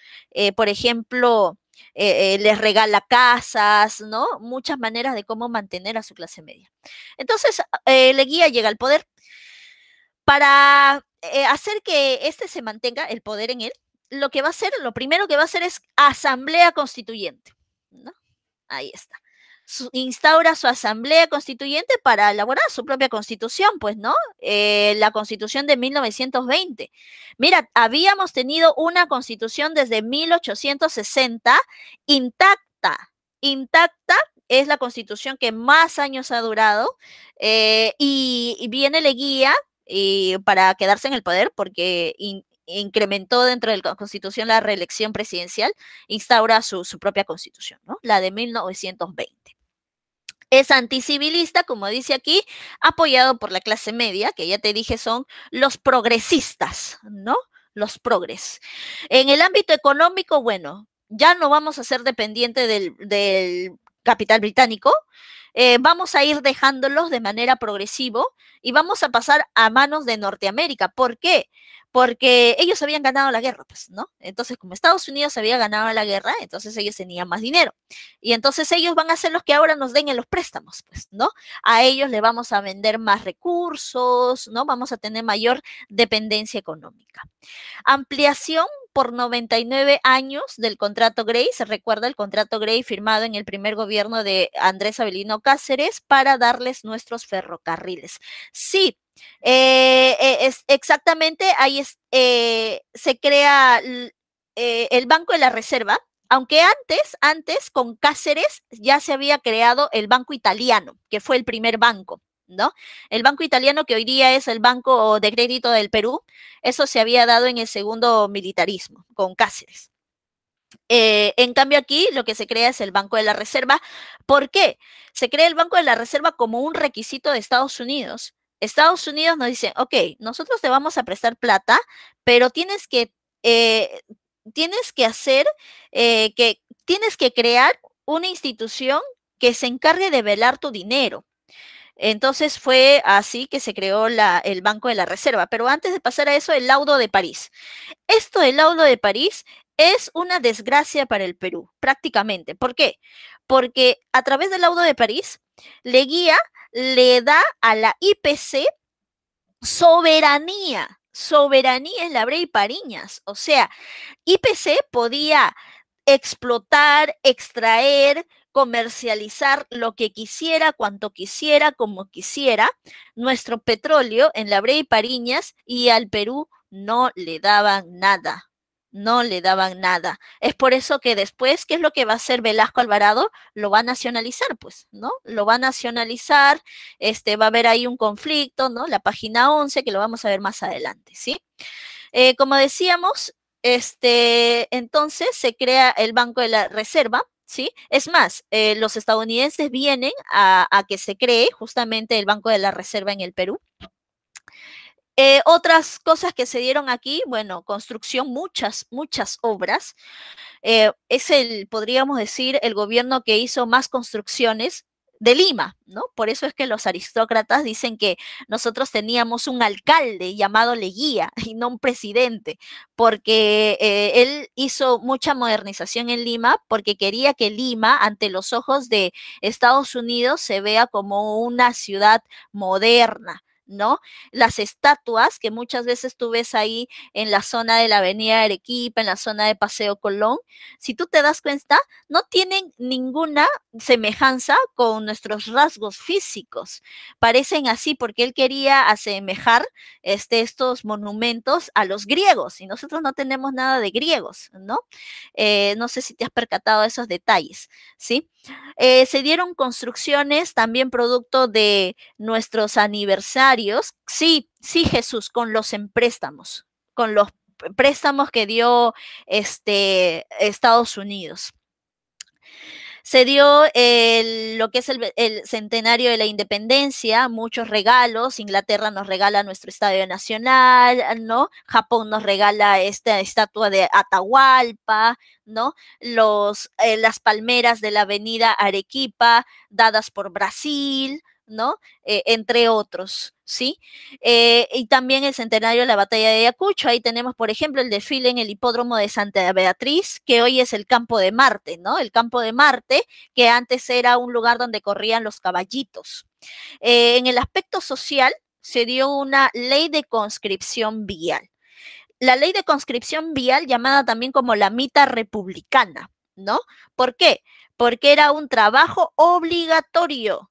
por ejemplo, les regala casas, ¿no? Muchas maneras de cómo mantener a su clase media. Entonces, Leguía llega al poder para hacer que se mantenga el poder en él. Lo primero que va a hacer es asamblea constituyente, ¿no? Ahí está. Instaura su asamblea constituyente para elaborar su propia constitución, pues, ¿no? La constitución de 1920. Mira, habíamos tenido una constitución desde 1860 intacta, intacta. Es la constitución que más años ha durado y viene Leguía para quedarse en el poder porque incrementó dentro de la constitución la reelección presidencial, instaura su propia constitución, ¿no? La de 1920. Es anticivilista, como dice aquí, apoyado por la clase media, que ya te dije son los progresistas, ¿no? Los progres. En el ámbito económico, bueno, ya no vamos a ser dependientes del capital británico, vamos a ir dejándolos de manera progresiva y vamos a pasar a manos de Norteamérica. ¿Por qué? Porque ellos habían ganado la guerra, pues, ¿no? Entonces, como Estados Unidos había ganado la guerra, entonces ellos tenían más dinero. Y entonces ellos van a ser los que ahora nos den en los préstamos, pues, ¿no? A ellos le vamos a vender más recursos, ¿no? Vamos a tener mayor dependencia económica. Ampliación por 99 años del contrato Grey. Se recuerda el contrato Grey firmado en el primer gobierno de Andrés Avelino Cáceres para darles nuestros ferrocarriles. Sí, exactamente, ahí se crea el Banco de la Reserva, aunque antes con Cáceres ya se había creado el Banco Italiano, que fue el primer banco, ¿no? El Banco Italiano, que hoy día es el Banco de Crédito del Perú, eso se había dado en el segundo militarismo, con Cáceres. En cambio aquí lo que se crea es el Banco de la Reserva. ¿Por qué? Se crea el Banco de la Reserva como un requisito de Estados Unidos. Estados Unidos nos dice, ok, nosotros te vamos a prestar plata, pero eh, tienes que hacer, tienes que crear una institución que se encargue de velar tu dinero. Entonces fue así que se creó el Banco de la Reserva. Pero antes de pasar a eso, el laudo de París. Esto del laudo de París es una desgracia para el Perú, prácticamente. ¿Por qué? Porque a través del laudo de París, Leguía le da a la IPC soberanía. Soberanía en la Brey Pariñas. O sea, IPC podía explotar, extraer, comercializar lo que quisiera, cuanto quisiera, como quisiera, nuestro petróleo en la Brey Pariñas, y al Perú no le daban nada. No le daban nada. Es por eso que después, ¿qué es lo que va a hacer Velasco Alvarado? Lo va a nacionalizar, pues, ¿no? Lo va a nacionalizar, va a haber ahí un conflicto, ¿no? La página 11, que lo vamos a ver más adelante, ¿sí? Como decíamos, entonces se crea el Banco de la Reserva, ¿sí? Es más, los estadounidenses vienen a que se cree justamente el Banco de la Reserva en el Perú. Otras cosas que se dieron aquí, bueno, construcción, muchas obras. Podríamos decir, el gobierno que hizo más construcciones de Lima, ¿no? Por eso es que los aristócratas dicen que nosotros teníamos un alcalde llamado Leguía y no un presidente, porque él hizo mucha modernización en Lima porque quería que Lima, ante los ojos de Estados Unidos, se vea como una ciudad moderna, ¿no? Las estatuas que muchas veces tú ves ahí en la zona de la Avenida Arequipa, en la zona de Paseo Colón, si tú te das cuenta, no tienen ninguna semejanza con nuestros rasgos físicos. Parecen así porque él quería asemejar estos monumentos a los griegos y nosotros no tenemos nada de griegos, ¿no? No sé si te has percatado de esos detalles, ¿sí? Se dieron construcciones también producto de nuestros aniversarios. Sí, sí, Jesús, con los empréstamos, con los préstamos que dio Estados Unidos. Se dio lo que es el centenario de la independencia, muchos regalos. Inglaterra nos regala nuestro Estadio Nacional, ¿no? Japón nos regala esta estatua de Atahualpa, ¿no? Las palmeras de la avenida Arequipa, dadas por Brasil, ¿no? Entre otros, ¿sí? Y también el centenario de la batalla de Ayacucho. Ahí tenemos, por ejemplo, el desfile en el hipódromo de Santa Beatriz, que hoy es el Campo de Marte, ¿no? El Campo de Marte, que antes era un lugar donde corrían los caballitos. En el aspecto social, se dio una ley de conscripción vial. La ley de conscripción vial, llamada también como la mita republicana, ¿no? ¿Por qué? Porque era un trabajo obligatorio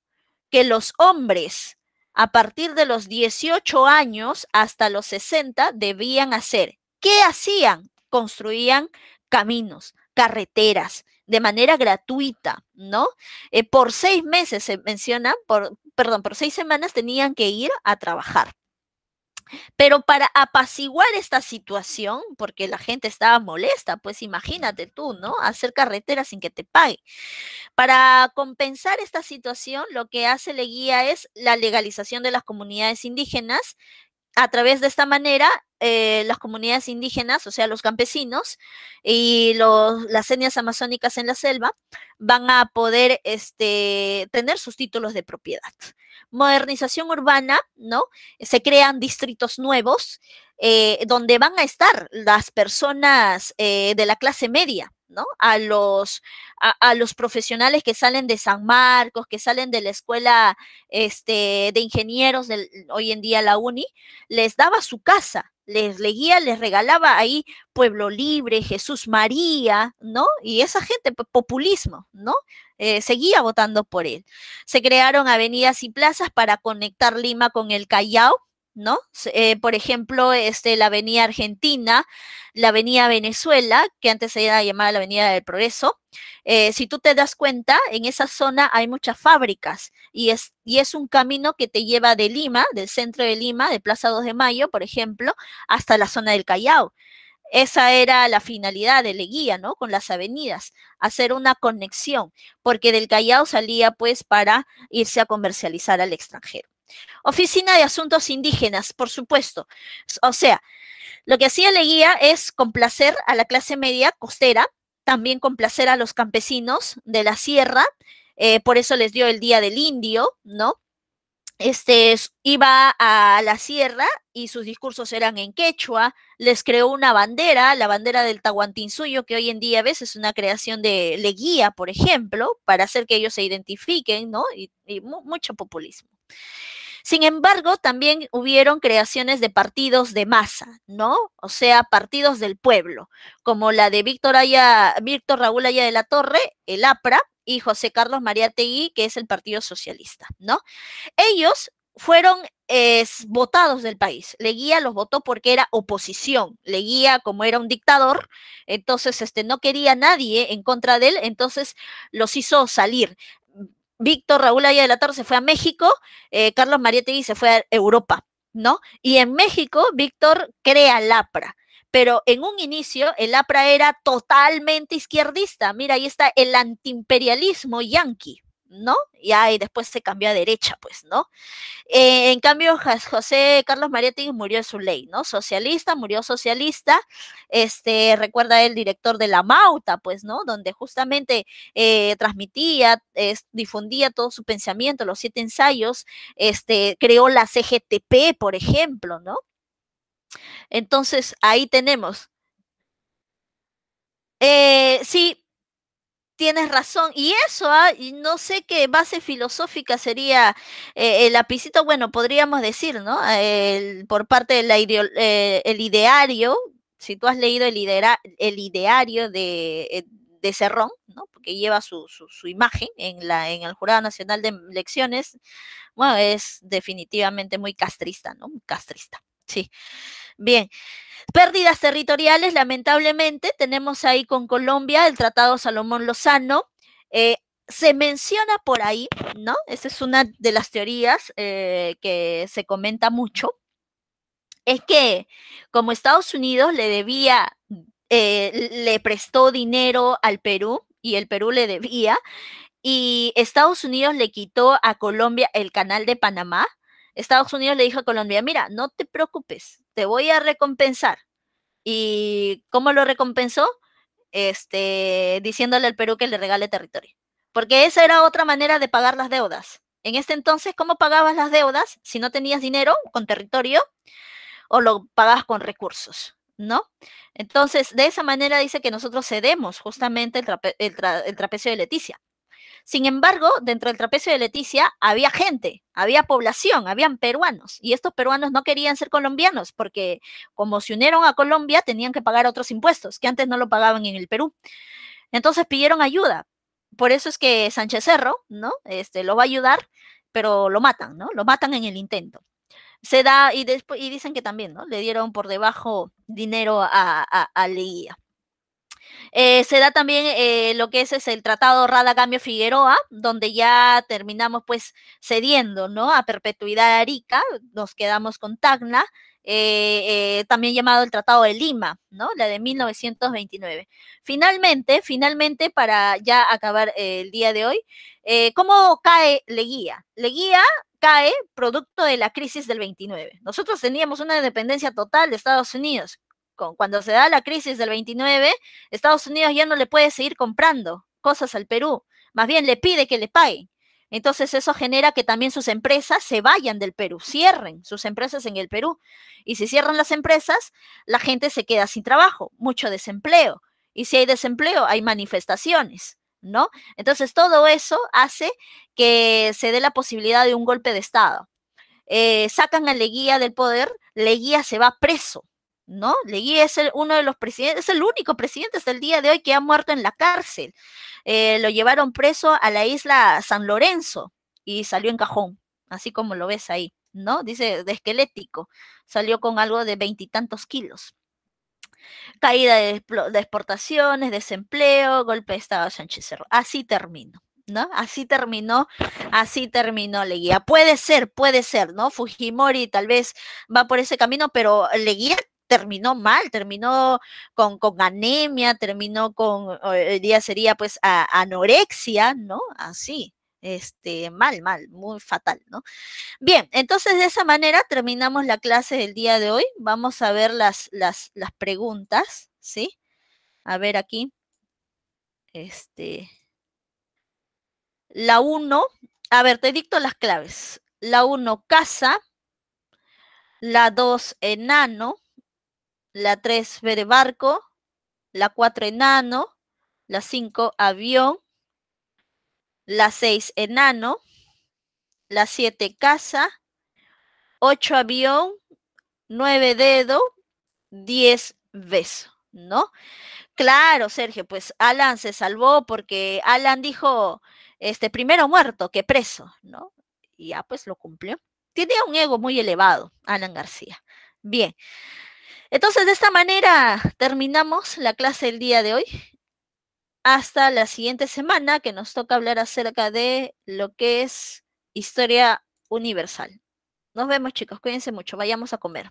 que los hombres a partir de los 18 años hasta los 60 debían hacer. ¿Qué hacían? Construían caminos, carreteras, de manera gratuita, ¿no? Por 6 meses se menciona, por 6 semanas tenían que ir a trabajar. Pero para apaciguar esta situación, porque la gente estaba molesta, pues imagínate tú, ¿no? Hacer carreteras sin que te pague. Para compensar esta situación, lo que hace Leguía es la legalización de las comunidades indígenas. A través de esta manera, las comunidades indígenas, o sea, los campesinos y las etnias amazónicas en la selva, van a poder tener sus títulos de propiedad. Modernización urbana, ¿no? Se crean distritos nuevos donde van a estar las personas de la clase media, ¿no? A los profesionales que salen de San Marcos, que salen de la escuela de ingenieros, hoy en día la UNI, les daba su casa, Leguía les regalaba ahí Pueblo Libre, Jesús María, ¿no? Y esa gente, populismo, ¿no? Seguía votando por él. Se crearon avenidas y plazas para conectar Lima con el Callao, ¿no? Por ejemplo, la Avenida Argentina, la Avenida Venezuela, que antes era llamada la Avenida del Progreso. Si tú te das cuenta, en esa zona hay muchas fábricas y es un camino que te lleva de Lima, del centro de Lima, de Plaza 2 de Mayo, por ejemplo, hasta la zona del Callao. Esa era la finalidad de Leguía, ¿no? Con las avenidas, hacer una conexión, porque del Callao salía pues para irse a comercializar al extranjero. Oficina de Asuntos Indígenas, por supuesto. O sea, lo que hacía Leguía es complacer a la clase media costera, también complacer a los campesinos de la sierra, por eso les dio el Día del Indio, ¿no? Iba a la sierra y sus discursos eran en quechua, les creó una bandera, la bandera del Tahuantinsuyo, que hoy en día ves es una creación de Leguía, por ejemplo, para hacer que ellos se identifiquen, ¿no? Y mucho populismo. Sin embargo, también hubieron creaciones de partidos de masa, ¿no? O sea, partidos del pueblo, como la de Víctor Raúl Aya de la Torre, el APRA, y José Carlos Mariátegui, que es el Partido Socialista, ¿no? Ellos fueron votados del país. Leguía los votó porque era oposición. Leguía, como era un dictador, entonces no quería a nadie en contra de él, entonces los hizo salir. Víctor Raúl Aya de la Torre se fue a México, Carlos Mariátegui se fue a Europa, ¿no? Y en México, Víctor crea el APRA. Pero en un inicio, el APRA era totalmente izquierdista. Mira, ahí está el antiimperialismo yanqui, ¿no? Y después se cambió a derecha, pues, ¿no? En cambio, José Carlos Mariátegui murió en su ley, ¿no? Socialista, murió socialista. Recuerda el director de La Mauta, pues, ¿no? Donde justamente transmitía, difundía todo su pensamiento, los 7 ensayos, creó la CGTP, por ejemplo, ¿no? Entonces, ahí tenemos. Sí, tienes razón. Y eso, y no sé qué base filosófica sería el lapicito, bueno, podríamos decir, ¿no? Por parte del el ideario, si tú has leído el ideario de Cerrón, ¿no? Porque lleva su imagen en el Jurado Nacional de Elecciones, bueno, es definitivamente muy castrista, ¿no? Muy castrista, sí. Bien, pérdidas territoriales, lamentablemente, tenemos ahí con Colombia el Tratado Salomón Lozano. Se menciona por ahí, ¿no? Esa es una de las teorías que se comenta mucho, es que como Estados Unidos le prestó dinero al Perú y el Perú le debía, y Estados Unidos le quitó a Colombia el canal de Panamá. Estados Unidos le dijo a Colombia, mira, no te preocupes, te voy a recompensar. ¿Y cómo lo recompensó? Diciéndole al Perú que le regale territorio. Porque esa era otra manera de pagar las deudas. En este entonces, ¿cómo pagabas las deudas? Si no tenías dinero, con territorio, o lo pagabas con recursos, ¿no? Entonces, de esa manera dice que nosotros cedemos justamente el trapecio de Leticia. Sin embargo, dentro del trapecio de Leticia había gente, había población, habían peruanos, y estos peruanos no querían ser colombianos porque como se unieron a Colombia tenían que pagar otros impuestos que antes no lo pagaban en el Perú. Entonces pidieron ayuda. Por eso es que Sánchez Cerro, ¿no? Lo va a ayudar, pero lo matan, ¿no? Lo matan en el intento. Se da, y después, y dicen que también, ¿no? Le dieron por debajo dinero a Leguía. Se da también lo que es el tratado Rada Cambio Figueroa, donde ya terminamos pues cediendo, ¿no? A perpetuidad Arica, nos quedamos con Tacna, también llamado el Tratado de Lima, ¿no? La de 1929. Finalmente, para ya acabar el día de hoy, ¿cómo cae Leguía? Leguía cae producto de la crisis del 29. Nosotros teníamos una dependencia total de Estados Unidos. Cuando se da la crisis del 29, Estados Unidos ya no le puede seguir comprando cosas al Perú, más bien le pide que le paguen. Entonces eso genera que también sus empresas se vayan del Perú, cierren sus empresas en el Perú. Y si cierran las empresas, la gente se queda sin trabajo, mucho desempleo. Y si hay desempleo, hay manifestaciones, ¿no? Entonces todo eso hace que se dé la posibilidad de un golpe de Estado. Sacan a Leguía del poder, Leguía se va preso, ¿no? Leguía es uno de los presidentes, es el único presidente hasta el día de hoy que ha muerto en la cárcel. Lo llevaron preso a la isla San Lorenzo y salió en cajón, así como lo ves ahí, ¿no? Dice de esquelético, salió con algo de 20 y tantos kilos. Caída de exportaciones, desempleo, golpe de Estado Sánchez Cerro. Así terminó, ¿no? Así terminó Leguía. Puede ser, ¿no? Fujimori tal vez va por ese camino, pero Leguía terminó mal, terminó con anemia, terminó con, hoy día sería pues anorexia, ¿no? Así. mal, muy fatal, ¿no? Bien, entonces de esa manera terminamos la clase del día de hoy. Vamos a ver las preguntas, ¿sí? A ver aquí, la uno, a ver, te dicto las claves. La uno, casa. La 2, enano. La 3, ver barco. La 4, enano. La 5, avión. La 6, enano. La 7, casa. 8, avión. 9, dedo. 10, beso, ¿no? Claro, Sergio, pues Alan se salvó porque Alan dijo, primero muerto que preso, ¿no? Y ya pues lo cumplió. Tiene un ego muy elevado, Alan García. Bien, entonces de esta manera terminamos la clase del día de hoy. Hasta la siguiente semana que nos toca hablar acerca de lo que es historia universal. Nos vemos, chicos, cuídense mucho, vayamos a comer.